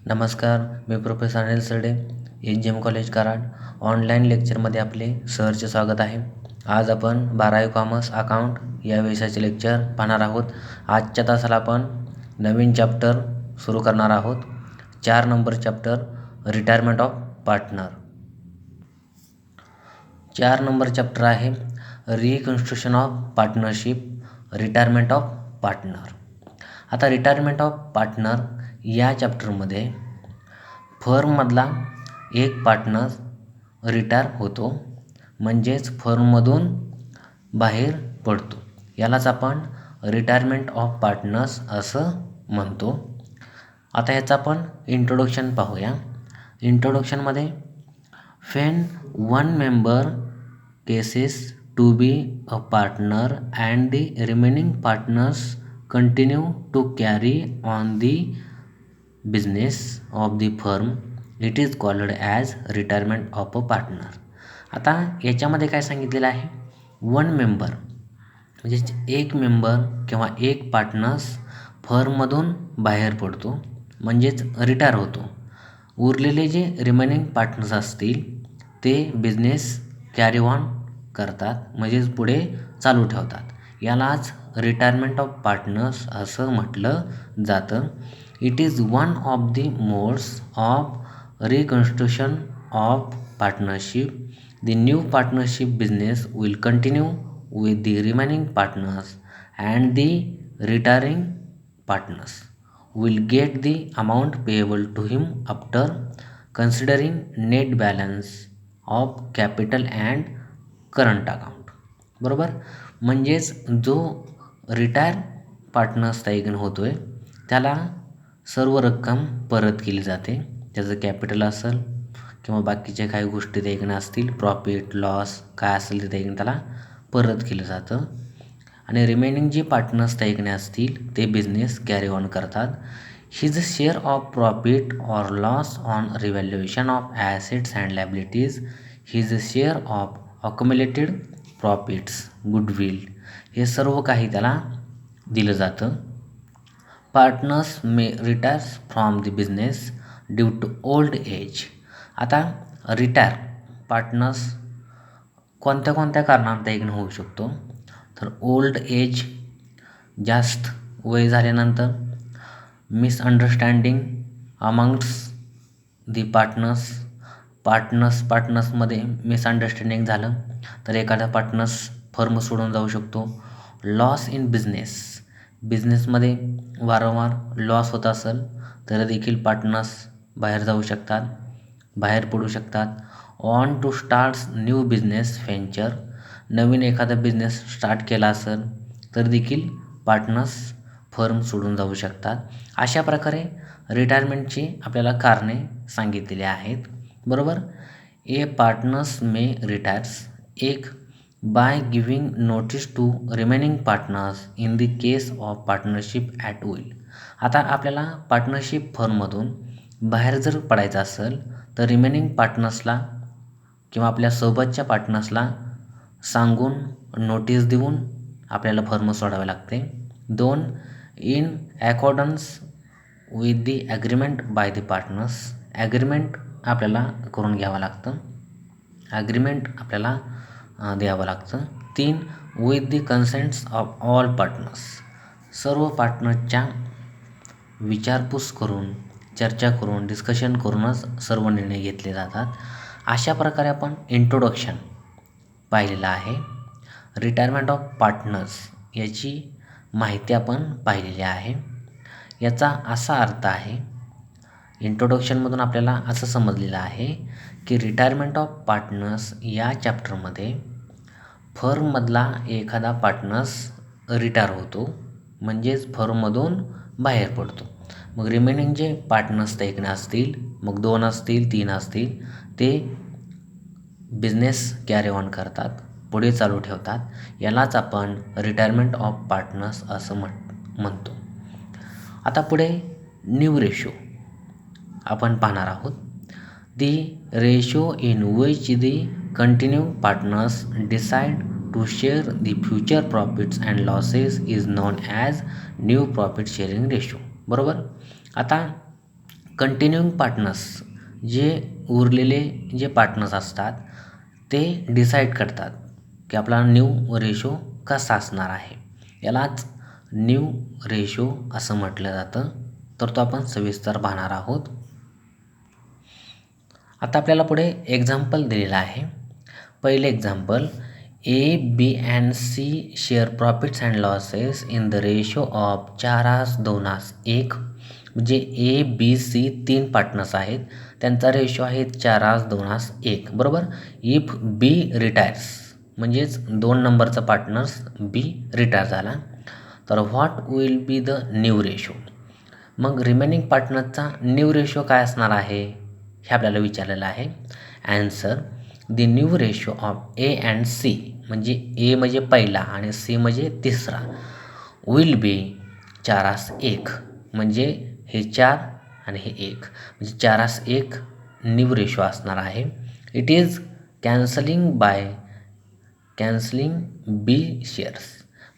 नमस्कार, मी प्रोफेसर अनिल सरडे, एच.जी.एम. College Karad. Online लेक्चरमध्ये आपले सहर्ष स्वागत आहे. आज आपण 12वी कॉमर्स अकाउंट या विषयाचे लेक्चर पाहणार आहोत. आजच्या तासाला आपण नवीन चॅप्टर सुरू करणार आहोत. 4 number chapter retirement of partner. 4 number chapter आहे reconstruction of partnership, retirement of partner. आता रिटायरमेंट ऑफ पार्टनर या चॅप्टरमध्ये फर्ममधला एक पार्टनर रिटायर होतो, म्हणजेच फर्ममधून बाहेर पडतो. यालाच आपण रिटायरमेंट ऑफ पार्टनर्स असं म्हणतो. आता याचं आपण इंट्रोडक्शन पाहूया. इंट्रोडक्शनमध्ये when one member ceases to be a partner and the remaining partners continue to carry on the business of the firm, it is called as retirement of a partner. आता याच्यामध्ये काय सांगितलेलं आहे, वन मेंबर म्हणजे एक member किंवा एक partners फर्ममधून बाहेर पडतो, म्हणजेच रिटायर होतो. उरलेले जे रिमेनिंग पार्टनर्स असतील ते बिझनेस कॅरी ऑन करतात, म्हणजेच पुढे चालू ठेवतात. यालाच रिटायरमेंट ऑफ पार्टनर्स असं म्हटलं जातं. It is one of the modes of reconstruction of partnership. The new partnership business will continue with the remaining partners and the retiring partners will get the amount payable to him after considering net balance of capital and current account. बरोबर, म्हणजेच जो retire partners स्थायिकन होतोय त्याला सर्व रक्कम परत केली जाते. त्याचं कॅपिटल असेल किंवा बाकीच्या काही गोष्टी त्याईकडे असतील, प्रॉफिट लॉस काय असेल ते त्याईकडे त्याला परत केलं जातं. आणि रिमेनिंग जे पार्टनर्स त्याईकडे असतील ते बिझनेस कॅरी ऑन करतात. His share of profit or loss on revaluation of assets and liabilities, his share of accumulated profits, goodwill, हे सर्व काही त्याला दिलं जातं. Partners may retires from the business due to old age. आता retire partners कोणत्या कोणत्या कारणांना त्याईकडे होऊ शकतो, तर ओल्ड एज, जास्त वय झाल्यानंतर, मिसअंडरस्टँडिंग अमंग्स दी पार्टनर्समध्ये मिसअंडरस्टँडिंग झालं तर एखादा पार्टनर्स फर्म सोडून जाऊ शकतो. लॉस इन बिझनेसमध्ये वारंवार लॉस होत असेल तर देखील पार्टनर्स बाहेर जाऊ शकतात, बाहेर पडू शकतात. On to starts new business venture, नवीन एखादा बिझनेस स्टार्ट केला असेल तर देखील पार्टनर्स फर्म सोडून जाऊ शकतात. अशा प्रकारे रिटायरमेंटची आपल्याला कारणे सांगितलेली आहेत. बरोबर. ए पार्टनर्स मे रिटायर्स, एक, by giving notice to remaining partners in the case of partnership at will. आता आपल्याला पार्टनरशिप फर्ममधून बाहेर जर पडायचं असेल तर रिमेनिंग पार्टनर्सला किंवा आपल्या सोबतच्या पार्टनर्सला सांगून नोटीस देऊन आपल्याला फर्म सोडावे लागते. 2, in accordance with the agreement by the partners, agreement आपल्याला करून घ्यावं लागतं, ॲग्रीमेंट आपल्याला द्यावं लागतं. 3, with the consents of all partners, सर्व पार्टनर्सच्या विचारपूस करून, चर्चा करून, डिस्कशन करूनच सर्व निर्णय घेतले जातात. अशा प्रकारे आपण इंट्रोडक्शन पाहिलेलं आहे. रिटायरमेंट ऑफ पार्टनर्स याची माहिती आपण पाहिलेली आहे. याचा असा अर्थ आहे, इंट्रोडक्शनमधून आपल्याला असं समजलेलं आहे की रिटायरमेंट ऑफ पार्टनर्स या चॅप्टरमध्ये फर्ममधला एखादा पार्टनर्स रिटायर होतो, म्हणजेच फर्ममधून बाहेर पडतो. मग रिमेनिंग जे पार्टनर्स त्याकडे असतील, मग 2 असतील 3 असतील, ते बिझनेस कॅरी ऑन करतात, पुढे चालू ठेवतात. यालाच आपण रिटायरमेंट ऑफ पार्टनर्स असं म्हणतो. आता पुढे न्यू रेशो आपण पाहणार आहोत. The ratio in which the continue partners decide to share the future profits and losses is known as new profit sharing ratio. बरोबर. आता कंटिन्युइंग पार्टनर्स जे उरलेले जे पार्टनर्स असतात ते डिसाईड करतात की आपला न्यू रेशो कसा असणार आहे. यालाच न्यू रेशो असं म्हटलं जातं. तर तो आपण सविस्तर पाहणार आहोत. आता आपल्याला पुढे एक्झाम्पल दिलेलं आहे. पहिले example, A B and C share profits and losses in the ratio of 4:2:1. म्हणजे ए बी सी 3 पार्टनर्स आहेत, त्यांचा रेशो आहे 4:2:1. बरोबर. इफ बी रिटायर्स, म्हणजेच 2 नंबरचा पार्टनर्स बी रिटायर झाला, तर what will be the new ratio. मग रिमेनिंग पार्टनरचा न्यू रेशो काय असणार आहे हे आपल्याला विचारलेलं आहे. Answer, the new ratio of A and C, म्हणजे ए म्हणजे पहिला आणि सी म्हणजे तिसरा, विल बी 4:1. म्हणजे हे 4 आणि हे 1, म्हणजे 4:1 न्यू रेशो असणार आहे. It is cancelling B shares,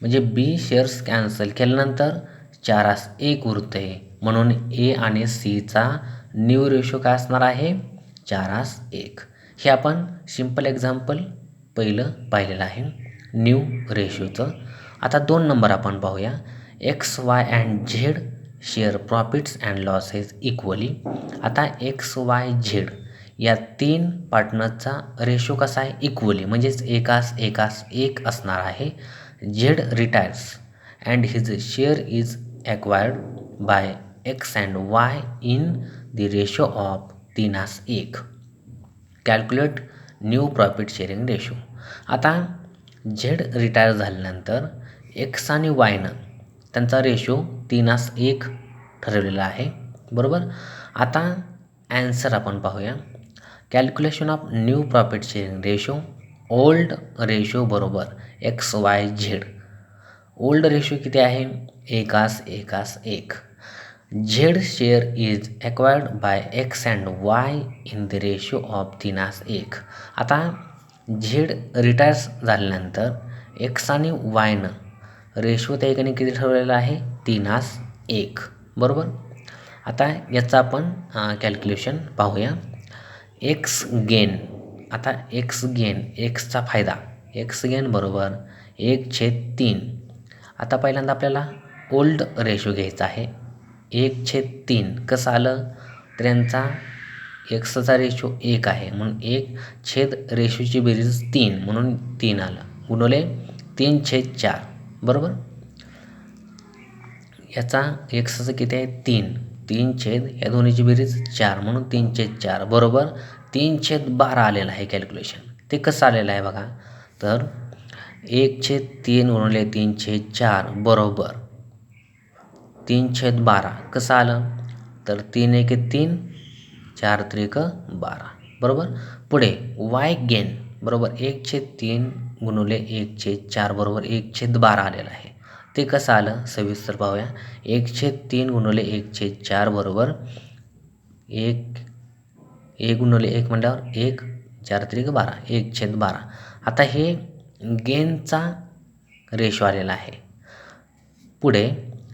म्हणजे बी शेअर्स कॅन्सल केल्यानंतर 4:1 उरते, म्हणून ए आणि सीचा न्यू रेशो काय असणार आहे 4:1. हे आपण सिंपल एक्झाम्पल पहिलं पाहिलेलं आहे न्यू रेशोचं. आता 2 नंबर आपण पाहूया. X Y and Z share profits and losses equally. आता एक्स वाय झेड या 3 पार्टनरचा रेशो कसा आहे इक्वली, म्हणजेच एकास एक असणार आहे. Z retires and his share is acquired by X and Y in the ratio of 3:1. Calculate new profit sharing ratio. आता झेड रिटायर झाल्यानंतर एक्स आणि वायनं त्यांचा रेशो 3:1 ठरवलेला आहे. बरोबर. आता ॲन्सर आपण पाहूया. Calculation of new profit sharing ratio. Old ratio बरोबर X Y Z. Old ratio किती आहे 1:1. Z share is acquired by X and Y in the ratio of 3:1. आता झेड रिटायर्स झाल्यानंतर एक्स आणि वायनं रेशो त्या ठिकाणी किती ठरवलेला आहे 3:1. बरोबर. आता याचं आपण कॅल्क्युलेशन पाहूया. X gain. आता एक्स गेन, एक्सचा फायदा, एक्स गेन बरोबर 1/3. आता पहिल्यांदा आपल्याला ओल्ड रेशो घ्यायचा आहे. 1/3 कसं आलं, तर यांचा एक्सचा रेशो 1 आहे म्हणून 1 रेशोची बेरीज 3 म्हणून 3 आलं, गुणवले 3/4. बरोबर. याचा एक्सचं किती आहे 3 या दोन्हीची बेरीज 4 म्हणून 3/4 बरोबर 3/12 आलेलं आहे कॅल्क्युलेशन. ते कसं आलेलं आहे बघा, तर 1/3 गुणिले 3/4 बरोबर 3/12. कसं आलं, तर 3 × 3 4 × 12. बरोबर. पुढे वाय गेन बरोबर 1/3 गुणिले 1/4 बरोबर 1/12 आलेलं आहे. ते कसं आलं सविस्तर पाहूया. 1/3 गुणिले 1/4 बरोबर 1 गुणिले 1 म्हटल्यावर 1 4 × 12 1/12. आता हे गेनचा रेशो आलेला आहे. पुढे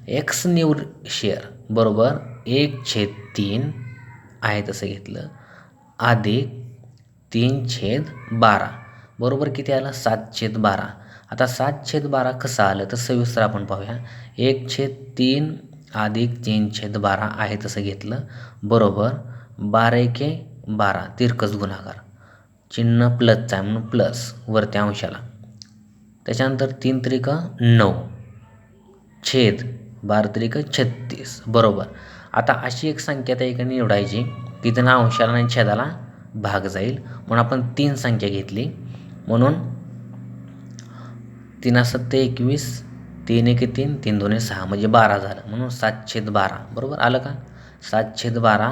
एक्स न्यू शेअर बरोबर 1/3 आहे तसं घेतलं अधिक 3/12 बरोबर किती आलं 7/12. आता 7/12 कसं आलं तर सविस्तर आपण पाहूया. 1/3 अधिक 3/12 आहे तसं घेतलं बरोबर 12×12 तिरकस गुणाकार, चिन्ह प्लसचं आहे म्हणून प्लस वरती अंशाला, त्याच्यानंतर 3×9 छेद 12×36 बरोबर. आता अशी एक संख्या त्या ठिकाणी निवडायची की त्यांना अंशाला आणि छेदाला भाग जाईल, म्हणून आपण 3 संख्या घेतली, म्हणून 3×7 21, 3×1 3, 3×2 6 म्हणजे 12 झालं, म्हणून 7/12 बरोबर आलं का. 7/12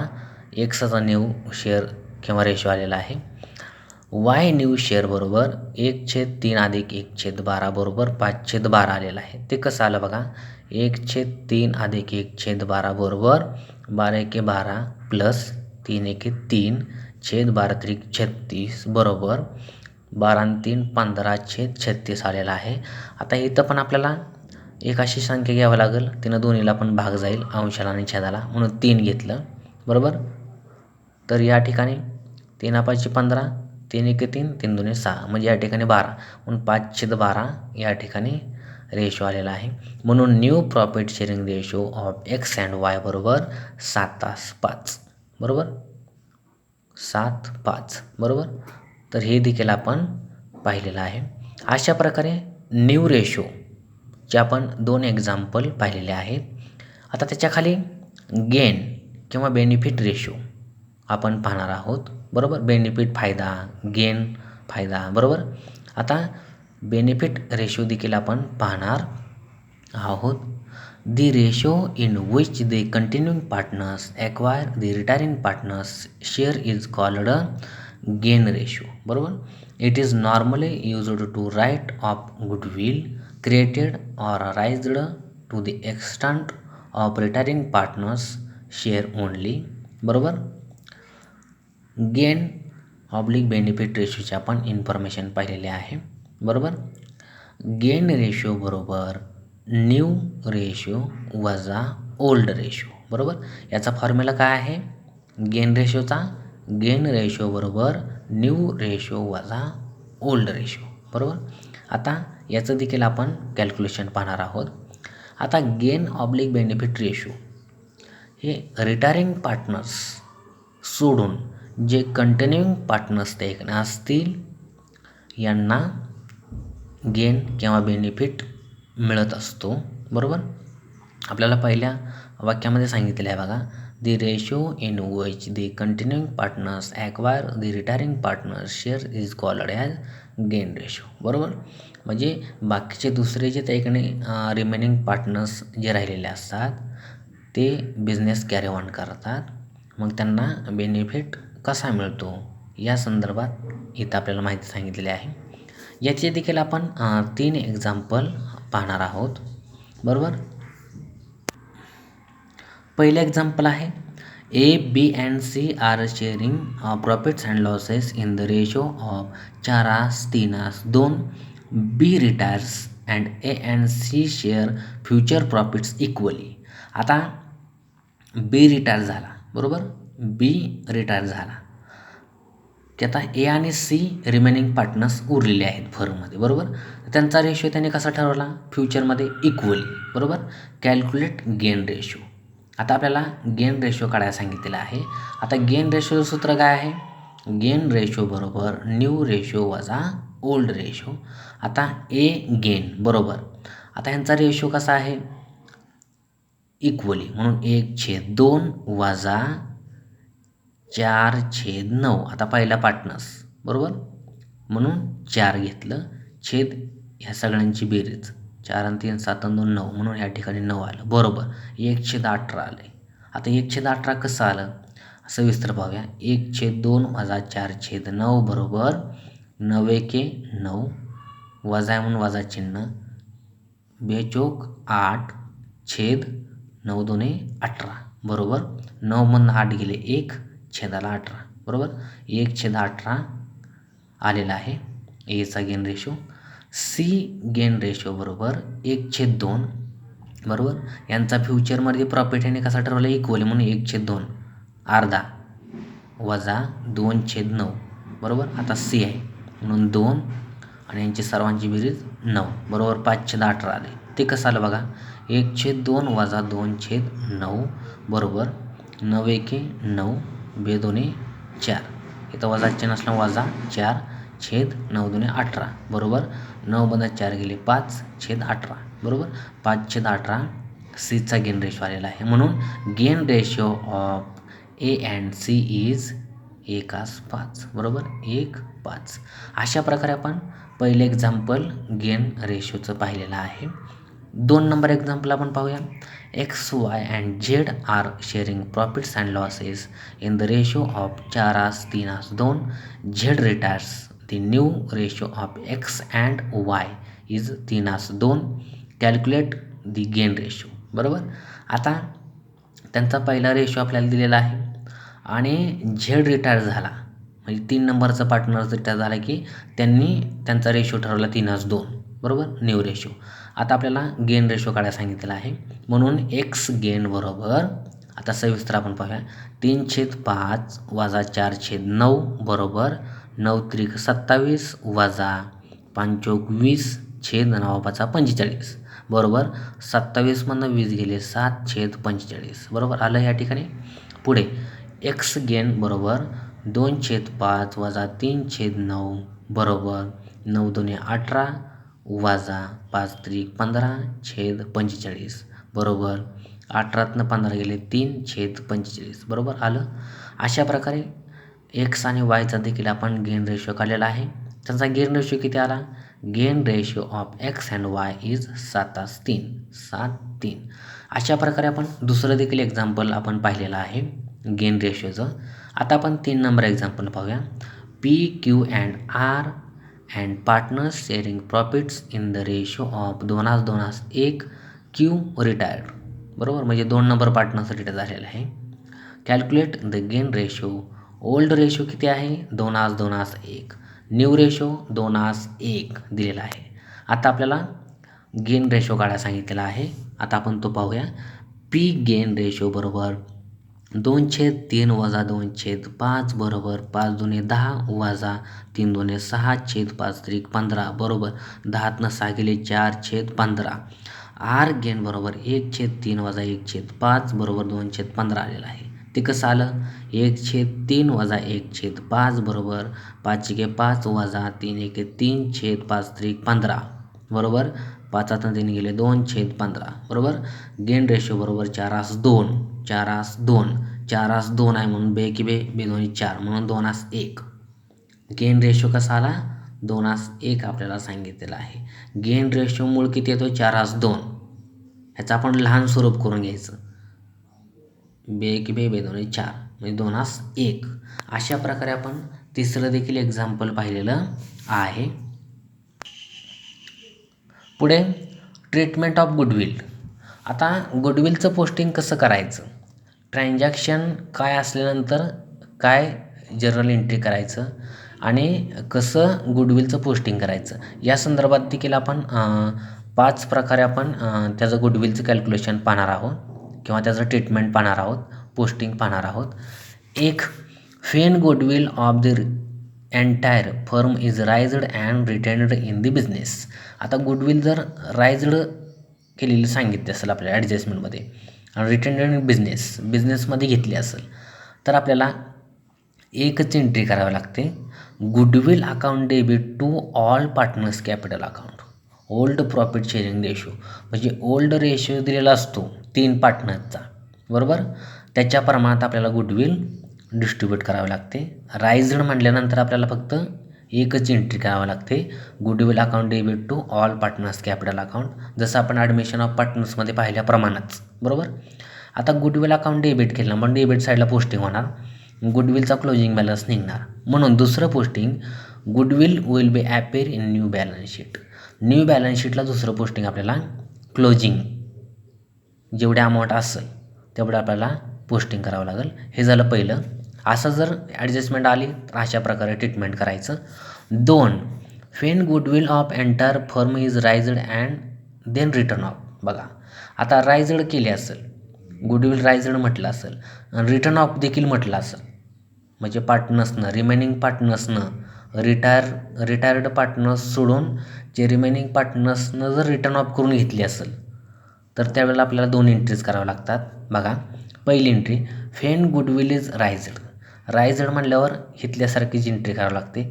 एक्सचा न्यू शेअर किंवा रेशो आलेला आहे. वाय न्यू शेअर बरोबर 1/3 अधिक 1/12 बरोबर 5/12 आलेलं आहे. ते कसं आलं बघा, 1/3 अधिक 1/12 बरोबर 12×12 प्लस 3×3 छेद 12×36 बरोबर 12×3 15/36 आलेला आहे. आता इथं पण आपल्याला एक अशी संख्या घ्यावं लागेल, तिनं दोन्हीला पण भाग जाईल अंशाला आणि छेदाला, म्हणून 3 घेतलं. बरोबर. तर या ठिकाणी 3 15, 3 1 3, 3 2 6 म्हणजे या ठिकाणी 12 म्हणून 5/12 या ठिकाणी रेशो आलेला आहे. म्हणून new profit sharing ratio of X and Y बरोबर 7:5 बरोबर, 7:5 बरोबर. तर हे देखील आपण पाहिलेलं आहे. अशा प्रकारे न्यू रेशोचे आपण 2 एक्झाम्पल पाहिलेले आहेत. आता त्याच्याखाली गेन किंवा बेनिफिट रेशो आपण पाहणार आहोत बरोबर. बेनिफिट फायदा, गेन फायदा बरोबर. आता बेनिफिट रेशो देखील आपण पाहणार आहोत. The ratio in which the continuing partners acquire the retiring partners share is called gain ratio बरोबर. It is normally used to write off goodwill created or raised to the extent of retiring partners share only बरोबर. Gain oblique benefit रेशोचे आपण information पाहिलेले आहे बरोबर. Gain ratio बरोबर new ratio वजा old ratio बरोबर. याचा फॉर्म्युला काय आहे गेन रेशोचा? गेन रेशो बरोबर न्यू रेशो वजा ओल्ड रेशो बरोबर. आता याचं देखील आपण कॅल्क्युलेशन पाहणार आहोत. आता गेन ऑब्लिक बेनिफिट रेशो हे रिटायरिंग पार्टनर्स सोडून जे कंटिन्यूइंग पार्टनर्स ते असतील यांना गेन किंवा बेनिफिट मिळत असतो बरोबर. आपल्याला पहिल्या वाक्यामध्ये सांगितले आहे बघा. The ratio in which the continuing partners acquire the retiring partners share is called as gain ratio बरोबर. म्हणजे बाकीचे दुसरे जे त्याकडे रिमेनिंग पार्टनर्स जे राहिलेले असतात ते बिझनेस कॅरी ऑन करतात. मग त्यांना बेनिफिट कसा मिळतो या संदर्भात इथं आपल्याला माहिती सांगितलेली आहे. याचे देखील आपण 3 एक्झाम्पल पाहणार आहोत बरोबर. पहिलं एक्झाम्पल आहे A B and C are sharing profits and losses in the ratio of 4:3:2. B retires and A and C share future profits equally. आता बी रिटायर झाला बरोबर. बी रिटायर झाला की आता ए आणि सी रिमेनिंग पार्टनर्स उरलेले आहेत फर्ममध्ये बरोबर. त्यांचा रेशो त्याने कसा ठरवला फ्युचरमध्ये इक्वली बरोबर. Calculate gain ratio. आता आपल्याला गेन रेशो काढायला सांगितलेला आहे. आता गेन रेशोचं सूत्र काय आहे? गेन रेशो बरोबर न्यू रेशो वजा ओल्ड रेशो. आता ए गेन बरोबर. आता ह्यांचा रेशो कसा आहे इक्वली म्हणून 1/2 वजा 4/9. आता पहिला पार्टनर्स बरोबर म्हणून 4 घेतलं छेद ह्या सगळ्यांची बेरीज 4 आणि 3 7 आणि 2 9 म्हणून या ठिकाणी 9 आलं बरोबर. 1/18 आलं. आता 1/18 कसं आलं सविस्तर पाहूया. 1/2 वजा 4/9 बरोबर 9 1 9 वजा म्हणून वजा चिन्ह 2 चौक 8 छेद 9 2 18 बरोबर. 9 मधून 8 गेले 1 छेदाला 18 बरोबर. 1/18 आलेला आहे एचा gain ratio. C gain ratio बरोबर 1/2 बरोबर. यांचा फ्युचरमध्ये प्रॉफिट याने कसा ठरवला इक्वली म्हणून 1/2 अर्धा वजा 2/9 बरोबर. आता सी आहे म्हणून 2 आणि यांची सर्वांची बेरीज 9 बरोबर 5/18 आले. ते कसं आलं बघा 1/2 वजा 2/9 बरोबर 9 1 9 2 2 4. इथं वजा चिन्ह असलं वजा 4 छेद 9 2 18 बरोबर. 9 मधून 4 गेले 5/18 बरोबर. 5/18 सीचा गेन रेशो आलेला आहे. म्हणून gain ratio of A and C is 1:5 बरोबर 1:5. अशा प्रकारे आपण पहिले एक्झाम्पल गेन रेशोचं पाहिलेलं आहे. 2 नंबर एक्झाम्पल आपण पाहूया. X Y and Z are sharing profits and losses in the ratio of 4:3:2. Z retires. The new ratio of X and Y is 3:2. Calculate the gain ratio बरोबर. आता त्यांचा पहिला ratio आपल्याला दिलेला आहे आणि झेड रिटायर झाला म्हणजे 3 नंबरचा पार्टनर रिटायर झाला की त्यांनी त्यांचा रेशो ठरवला 3:2 बरोबर न्यू रेशो. आता आपल्याला गेन रेशो काढायला सांगितलेला आहे म्हणून एक्स गेन बरोबर आता सविस्तर आपण पाहूया. 3/5 वजा 4/9 बरोबर 9×3 = 27 वजा 5×20 बरोबर 27मधनं 20 गेले 7/45 बरोबर आलं या ठिकाणी. पुढे एक्स गेन बरोबर 2/5 वजा 3/9 बरोबर 9×2 = 18 वजा 5×3 = 15/45 बरोबर 18तनं 15 गेले 3/45 बरोबर आलं. अशा प्रकारे एक्स आणि वायचा देखील आपण गेन रेशो काढलेला आहे. त्यांचा गेन रेशो किती आला? Gain ratio of X and Y is 7:3. अशा प्रकारे आपण दुसरं देखील एक्झाम्पल आपण पाहिलेलं आहे गेन रेशोचं. आता आपण 3 नंबर एक्झाम्पल पाहूया. P Q and R and partners sharing profits in the ratio of 2:1 Q retired बरोबर, म्हणजे 2 नंबर पार्टनर्स रिटायर झालेला आहे. Calculate the gain ratio. Old ratio किती आहे? 2:1. न्यू रेशो 2:1 दिलेला आहे. आता आपल्याला गेन रेशो काढायला सांगितलेला आहे. आता आपण तो पाहूया. पी गेन रेशो बरोबर 2/3 वजा 2/5 बरोबर 5×2 = 10 वजा 3×2 = 6/5×15 बरोबर 10तनं 6 गेले 4/15. आर गेन बरोबर 1/3 वजा 1/5 बरोबर 2/15 आलेलं आहे. ते कसं आलं? 1/3 वजा 1/5 बरोबर 5×5 वजा 3×1 = 3/5×15 बरोबर 5तनं 3 गेले 2/15 बरोबर. गेन रेशो बरोबर 4:2 आहे म्हणून बे की बे 2 4 म्हणून 2:1. गेन रेशो कसा आला? 2:1 आपल्याला सांगितलेला आहे. गेन रेशो मूळ किती येतो? 4:2. ह्याचं आपण लहान स्वरूप करून घ्यायचं. बे की बे 2 4 म्हणजे 2:1. अशा प्रकारे आपण तिसरं देखील एक्झाम्पल पाहिलेलं आहे. पुढे ट्रीटमेंट ऑफ गुडविल. आता गुडविलचं पोस्टिंग कसं करायचं? ट्रान्झॅक्शन काय असल्यानंतर काय जर्नल एंट्री करायचं आणि कसं गुडविलचं पोस्टिंग करायचं या संदर्भात देखील आपण 5 प्रकारे आपण त्याचं गुडविलचं कॅल्क्युलेशन पाहणार आहोत किंवा त्याचं ट्रीटमेंट पाहणार आहोत, पोस्टिंग पाहणार आहोत. 1. When goodwill of the entire firm is raised and retained in the business. आता गुडविल जर रायज्ड केलेली सांगितली असेल आपल्याला ॲडजस्टमेंटमध्ये आणि रिटेन्ड इन बिझनेसमध्ये घेतली असेल तर आपल्याला एकच एंट्री करावी लागते. Goodwill account debit to all partners capital account. Old profit sharing ratio म्हणजे ओल्ड रेशो दिलेला असतो 3 पार्टनर्सचा बरोबर, त्याच्या प्रमाणात आपल्याला गुडविल डिस्ट्रीब्यूट करावे लागते. रायज्ड म्हटल्यानंतर आपल्याला फक्त एकच एंट्री करावी लागते. Goodwill account debit to all partners capital account, जसं आपण ॲडमिशन ऑफ पार्टनर्समध्ये पाहिल्याप्रमाणेच बरोबर. आता गुडविल अकाउंट डेबिट केलं पण डेबिट साईडला पोस्टिंग होणार, गुडविलचा क्लोजिंग बॅलन्स निघणार. म्हणून दुसरं posting goodwill will be appear in new balance sheet. New balance शीटला दुसरं पोस्टिंग आपल्याला क्लोजिंग जेवढे अमाऊंट असेल तेवढं आपल्याला पोस्टिंग करावं लागेल. हे झालं पहिलं. असं जर ॲडजस्टमेंट आली तर अशा प्रकारे ट्रीटमेंट करायचं. 2. When goodwill of entire firm is raised and then written off. बघा आता रायज्ड केली असेल, गुडविल रायज्ड म्हटलं असेल आणि रिटर्न ऑफ देखील म्हटलं असेल, म्हणजे पार्टनर्सनं रिमेनिंग पार्टनर्सनं रिटायर्ड पार्टनर्स सोडून जे रिमेनिंग पार्टनर्सनं जर रिटर्न ऑफ करून घेतली असेल तर त्यावेळेला आपल्याला 2 एंट्रीज कराव्या लागतात. बघा पहिली entry when goodwill is raised म्हटल्यावर घेतल्यासारखीच एंट्री करावी लागते.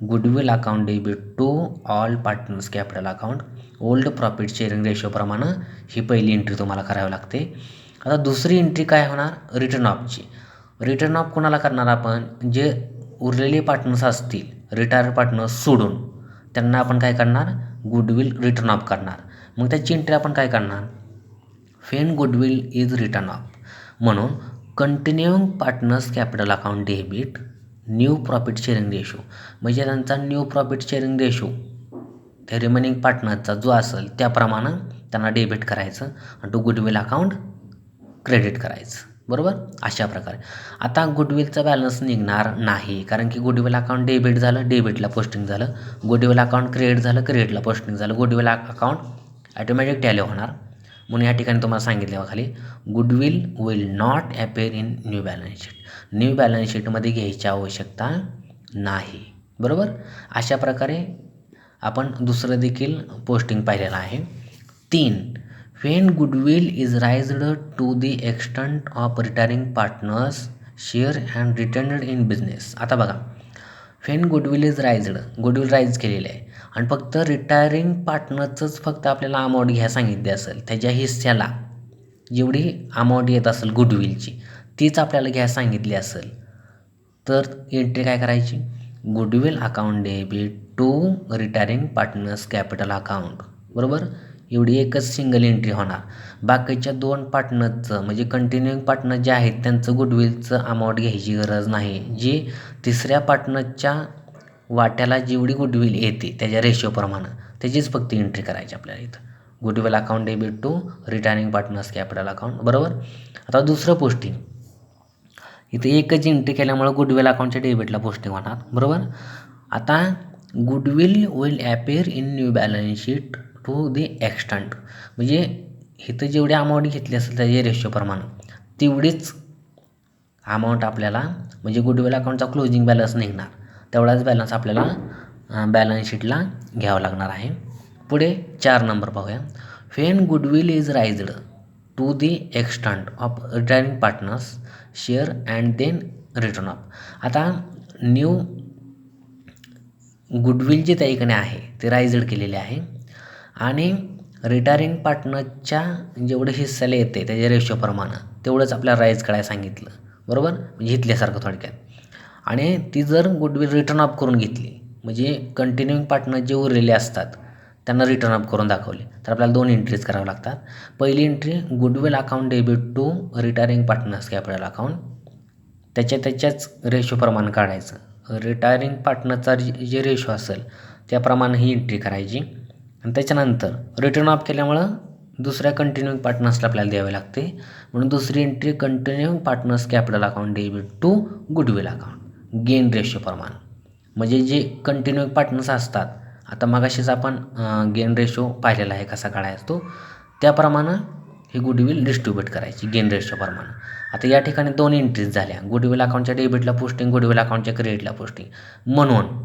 Goodwill account debit to all partners capital account old profit sharing रेशोप्रमाणे ही पहिली एंट्री तुम्हाला करावी लागते. आता दुसरी एंट्री काय होणार? रिटर्न ऑफची. रिटर्न ऑफ कोणाला करणार आपण? जे उरलेले पार्टनर्स असतील रिटायर्ड पार्टनर्स सोडून त्यांना आपण काय करणार? गुडविल रिटर्न ऑफ करणार. मग त्याची एंट्री आपण काय करणार? When goodwill is written off. म्हणून continuing partners capital account debit new profit sharing ratio, म्हणजे त्यांचा न्यू प्रॉफिट शेअरिंग रेशो त्या रिमेनिंग पार्टनरचा जो असेल त्याप्रमाणे त्यांना डेबिट करायचं आणि तो गुडविल अकाउंट क्रेडिट करायचं बरोबर. अशा प्रकारे आता गुडविलचा बॅलन्स निघणार नाही, कारण की गुडविल अकाउंट डेबिट झालं, डेबिटला पोस्टिंग झालं. गुडविल अकाउंट क्रेडिट झालं, क्रेडिटला पोस्टिंग झालं. गुडविल अकाउंट ॲटोमॅटिक टॅली होणार. म्हणून या ठिकाणी तुम्हाला सांगितले बघा खाली goodwill will not appear in new balance sheet. New balance शीटमध्ये घ्यायची आवश्यकता नाही. बरोबर. अशा प्रकारे आपण दुसरं देखील पोस्टिंग पाहिलेलं आहे. 3. When goodwill is raised to the extent of retiring partners share and retained in business. आता बघा, when goodwill is raised, goodwill raise केलेले आहे आणि फक्त रिटायरिंग पार्टनरचंच फक्त आपल्याला अमाऊंट घ्या सांगितली असेल, त्याच्या हिस्स्याला जेवढी अमाऊंट येत असेल गुडविलची तीच आपल्याला घ्या सांगितली असेल, तर एंट्री काय करायची, goodwill account debit to retiring partners capital account. बरोबर. एवढी एकच सिंगल एंट्री होणार. बाकीच्या 2 पार्टनरचं म्हणजे कंटिन्युइंग पार्टनर जे आहेत त्यांचं गुडविलचं अमाऊंट घ्यायची गरज नाही. जी तिसऱ्या पार्टनरच्या वाट्याला जेवढी गुडविल येते त्याच्या रेशोप्रमाणे त्याचीच फक्त एंट्री करायची आपल्याला इथं. Goodwill account debit to retiring partners capital account. बरोबर. आता दुसरं पोस्टिंग, इथं एकच एंट्री केल्यामुळं गुडविल अकाउंटच्या डेबिटला पोस्टिंग होणार. बरोबर. आता goodwill will appear in new balance sheet to the extent, म्हणजे इथं जेवढी अमाऊंट घेतली असेल त्याच्या रेशोप्रमाणे तेवढीच अमाऊंट आपल्याला म्हणजे गुडविल अकाउंटचा क्लोजिंग बॅलन्स निघणार, तेवढाच बॅलन्स आपल्याला बॅलन्स शीटला घ्यावं लागणार आहे. पुढे 4 नंबर पाहूया. When goodwill is raised to the extent of retiring partners share and then written off. आता न्यू गुडविल जे त्या ठिकाणी आहे ते राइज्ड केलेले आहे आणि रिटायरिंग पार्टनरच्या जेवढं हिस्साला येते त्याच्या रेशोप्रमाणे तेवढंच आपल्याला राईज करायला सांगितलं. बरोबर. म्हणजे घेतल्यासारखं थोडक्यात. आणि ती जर गुडविल रिटर्न ऑफ करून घेतली म्हणजे कंटिन्युइंग पार्टनर जे उरलेले असतात त्यांना रिटर्न ऑफ करून दाखवले तर आपल्याला 2 एंट्रीज कराव्या लागतात. पहिली entry goodwill account debit to retiring partners capital account, त्याच्याच रेशोप्रमाणे काढायचं. रिटायरिंग पार्टनरचा जे रेशो असेल त्याप्रमाणे ही एंट्री करायची आणि त्याच्यानंतर रिटर्न ऑफ केल्यामुळं दुसऱ्या कंटिन्युइंग पार्टनर्सला आपल्याला द्यावे लागते, म्हणून दुसरी entry continuing partners capital account debit to goodwill account gain रेशोप्रमाणे. म्हणजे जे कंटिन्युइंग पार्टनर्स असतात, आता मगाशीच आपण गेन रेशो पाहिलेला आहे कसा काढायचा तो, त्याप्रमाणे ही गुडविल डिस्ट्रीब्यूट करायची गेन रेशोप्रमाणे. आता या ठिकाणी 2 एंट्रीज झाल्या, गुडविल अकाउंटच्या डेबिटला पोस्टिंग, गुडविल अकाउंटच्या क्रेडिटला पोस्टिंग. म्हणून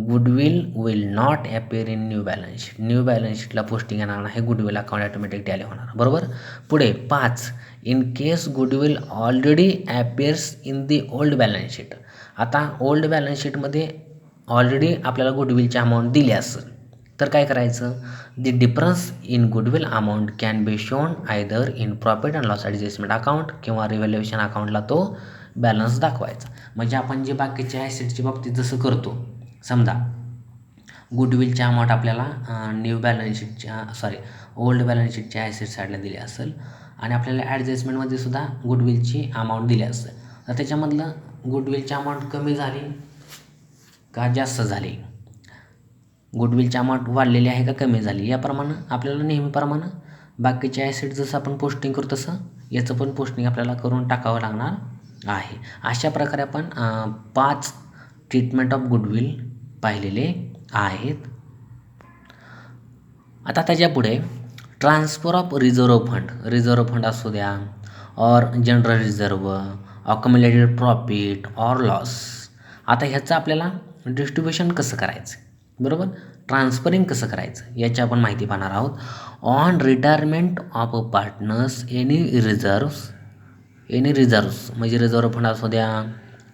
goodwill will not appear in new balance sheet, new balance शीटला पोस्टिंग येणार नाही, गुडविल अकाउंट ऑटोमॅटिक टॅली होणार. बरोबर. पुढे 5. In case goodwill already appears in the old balance sheet. आता ओल्ड बॅलन्स शीटमध्ये ऑलरेडी आपल्याला गुडविलची अमाऊंट दिली असेल तर काय करायचं, the difference in goodwill amount can be shown either in profit and loss adjustment account किंवा रिव्हॅल्युएशन अकाउंटला तो बॅलन्स दाखवायचा. म्हणजे आपण जे बाकीच्या ॲसेटच्या बाबतीत जसं करतो, समजा गुडविलची अमाऊंट आपल्याला न्यू बॅलन्स शीटच्या ओल्ड बॅलन्स शीटच्या ॲसेट साईडला दिली असेल आणि आपल्याला ॲडजस्टमेंटमध्ये सुद्धा गुडविलची अमाऊंट दिली असेल, तर त्याच्यामधलं गुडविलची अमाऊंट कमी झाली का जास्त झाली, गुडविलची अमाऊंट वाढलेली आहे का कमी झाली, याप्रमाणे आपल्याला नेहमीप्रमाणे बाकीचे ॲसेट जसं आपण पोस्टिंग करतो तसं याचं पण पोस्टिंग आपल्याला करून टाकावं लागणार आहे. अशा प्रकारे आपण 5 ट्रीटमेंट ऑफ गुडविल पाहिलेले आहेत. आता त्याच्यापुढे ट्रान्सफर ऑफ रिझर्व्ह फंड असू द्या और जनरल रिझर्व, अक्युमुलेटेड प्रॉफिट और लॉस. आता ह्याचं आपल्याला डिस्ट्रीब्युशन कसं करायचं, बरोबर, ट्रान्सफरिंग कसं करायचं याची आपण माहिती पाहणार आहोत. On retirement of partners any reserves म्हणजे रिझर्व्ह फंड असू द्या,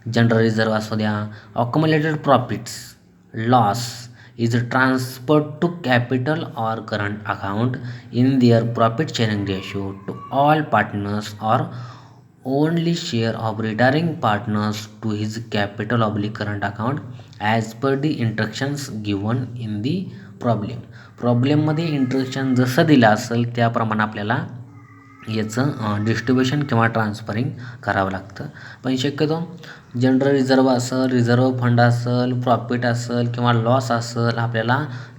जनरल रिझर्व असू द्या, accumulated profits, loss is transferred to capital or current account in their profit sharing ratio to all partners or only share of retiring partners to his capital oblique current account as per the instructions given in the प्रॉब्लेममध्ये instruction जसं दिलं असेल त्याप्रमाणे आपल्याला याचं distribution किंवा transferring करावं लागतं. पण शक्यतो जनरल रिझर्व असेल, रिझर्व फंड असेल, प्रॉफिट असेल किंवा लॉस असेल आपल्याला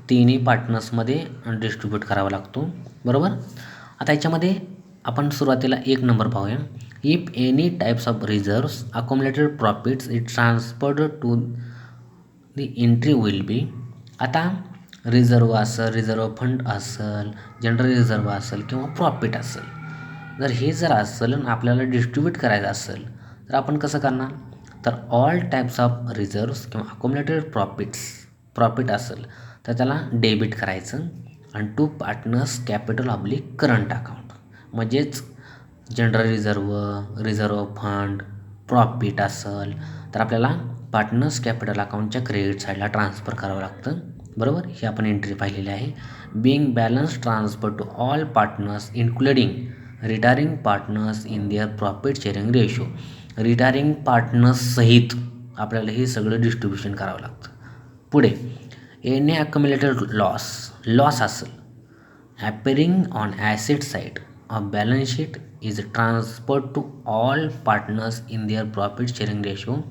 तिन्ही पार्टनर्समध्ये डिस्ट्रीब्यूट करावा लागतो. बरोबर. आता याच्यामध्ये आपण सुरुवातीला 1 नंबर पाहूया. If any types of reserves accumulated profits it transferred to the entry will be. आता रिझर्व असेल, रिझर्व फंड असेल, जनरल रिझर्व असेल किंवा प्रॉफिट असेल. जर हे जर असेल आणि आपल्याला डिस्ट्रीब्यूट करायचं असेल तर आपण कसं करणार, तर ऑल टाईप्स ऑफ रिझर्व्स किंवा अकोमुलेटेड प्रॉफिट असेल तर त्याला डेबिट करायचं आणि to partners capital oblique current account. म्हणजेच जनरल रिझर्व फंड, प्रॉफिट असेल तर आपल्याला पार्टनर्स कॅपिटल अकाउंटच्या क्रेडिट साईडला ट्रान्सफर करावं लागतं. बरोबर, ही आपण एंट्री पाहिलेली आहे. Being balance transfer to all partners including retiring partners in their profit sharing ratio. Retiring partners सहित आपल्याला हे सगळं डिस्ट्रीब्युशन करावं लागतं. पुढे एनी अक्युमुलेटेड लॉस असेल appearing on asset side of balance sheet is transferred to all partners in their profit sharing ratio.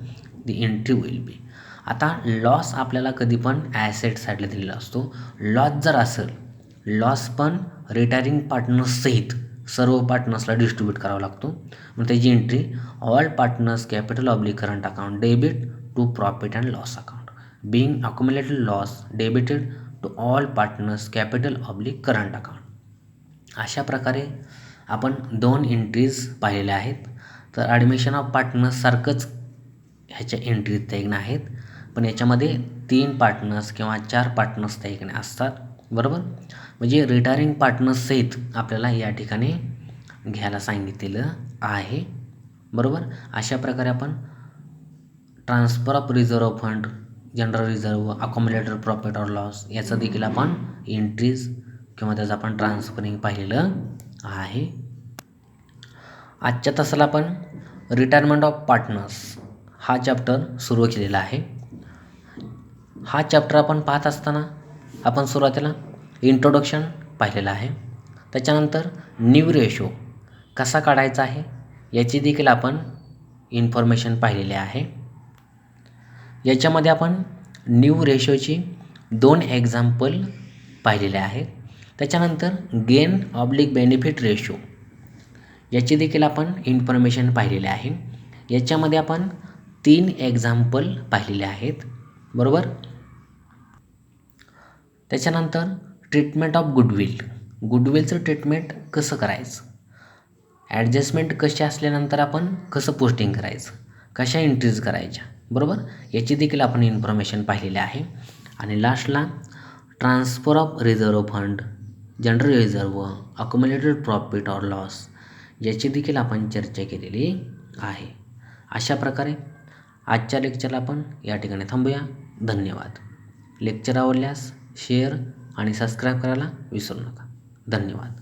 The entry will be. आता loss आपल्याला कधी पण ॲसेट साईडला दिलेला असतो. लॉस जर असेल, लॉस पण रिटायरिंग पार्टनर्स सहित सर्व पार्टनर्सला डिस्ट्रीब्यूट करावा लागतो. मग त्याची entry all partners capital oblique current account debit to profit and loss account. Being accumulated loss debited to all partners capital oblique current account. अशा प्रकारे आपण 2 एंट्रीज पाहिलेल्या आहेत. तर ॲडमिशन ऑफ पार्टनर्ससारखंच ह्याच्या एंट्रीज त्या ठिकाणी आहेत, पण याच्यामध्ये 3 पार्टनर्स किंवा 4 पार्टनर्स त्या ठिकाणी असतात. बरोबर, म्हणजे रिटायरिंग पार्टनर्स सहित आपल्याला या ठिकाणी घ्यायला सांगितलेलं आहे. बरोबर, अशा प्रकारे आपण transfer of reserve fund, general reserve, accumulated profit or loss याचं देखील आपण एंट्रीज किंवा त्याचं आपण ट्रान्सफरिंग पाहिलेलं आहे. आजच्या तासाला आपण रिटायरमेंट ऑफ पार्टनर्स हा चॅप्टर सुरू केलेला आहे. हा चॅप्टर आपण पाहत असताना आपण सुरुवातीला इंट्रोडक्शन पाहिलेलं आहे. त्याच्यानंतर न्यू रेशो कसा काढायचा आहे याची देखील आपण इन्फॉर्मेशन पाहिलेली आहे. याच्यामध्ये आपण न्यू रेशोची 2 एक्झाम्पल पाहिलेले आहेत. त्याच्यानंतर गेन ऑब्लिक बेनिफिट रेशो याची देखील आपण इन्फॉर्मेशन पाहिलेली आहे. याच्यामध्ये आपण 3 एक्झाम्पल पाहिलेले आहेत. बरोबर, त्याच्यानंतर ट्रीटमेंट ऑफ गुडविलचं ट्रीटमेंट कसं करायचं, ॲडजस्टमेंट कशी असल्यानंतर आपण कसं पोस्टिंग करायचं, कशा एंट्रीज करायच्या. बरोबर, याची देखील आपण इन्फॉर्मेशन पाहिलेली आहे. आणि लास्टला transfer of reserve fund, general reserve, accumulated profit or loss याची देखील आपण चर्चा केलेली आहे. अशा प्रकारे आजच्या लेक्चरला आपण या ठिकाणी थांबूया. धन्यवाद. लेक्चर आवडल्यास शेअर आणि सबस्क्राईब करायला विसरू नका. धन्यवाद.